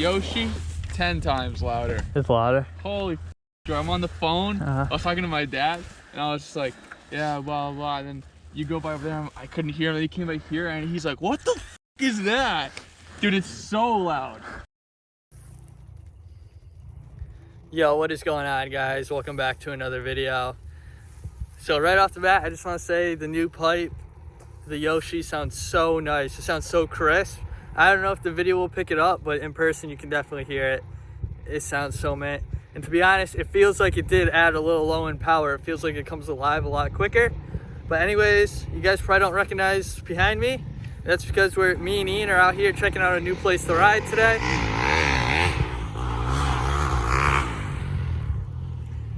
Yoshi, 10 times louder. It's louder? Holy f***, I'm on the phone. I was talking to my dad, and I was just like, yeah, blah, blah. And then you go by over there, I couldn't hear him. Then he came by here, and he's like, what the f*** is that? Dude, it's so loud. Yo, what is going on, guys? Welcome back to another video. So right off the bat, I just want to say the new pipe, the Yoshi, sounds so nice. It sounds so crisp. I don't know if the video will pick it up, but in person you can definitely hear it. It sounds so mint. And to be honest, it feels like it did add a little low in power. It feels like it comes alive a lot quicker. But anyways, you guys probably don't recognize behind me. That's because me and Ian are out here checking out a new place to ride today.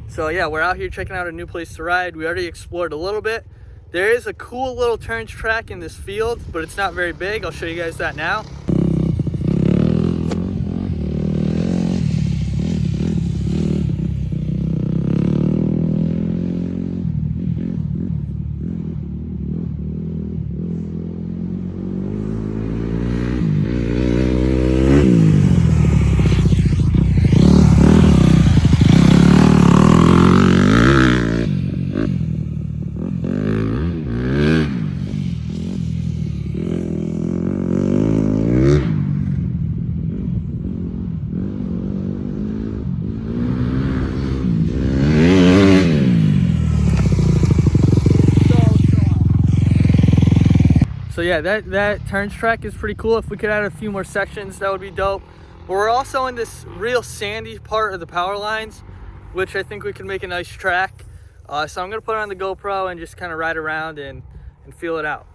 So yeah, we're out here checking out a new place to ride. We already explored a little bit. There is a cool little turns track in this field, but it's not very big. I'll show you guys that now. So yeah, that turns track is pretty cool. If we could add a few more sections, that would be dope. But we're also in this real sandy part of the power lines, which I think we can make a nice track. So I'm gonna put it on the GoPro and just kind of ride around and feel it out.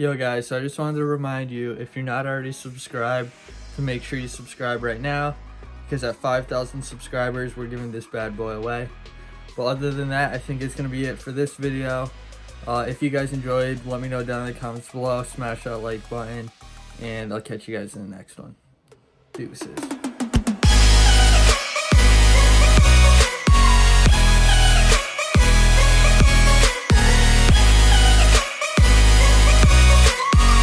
Yo guys, so I just wanted to remind you, if you're not already subscribed, to make sure you subscribe right now, because at 5,000 subscribers we're giving this bad boy away. Well, other than that, I think it's going to be it for this video. If you guys enjoyed, let me know down in the comments below, smash that like button, and I'll catch you guys in the next one. Deuces.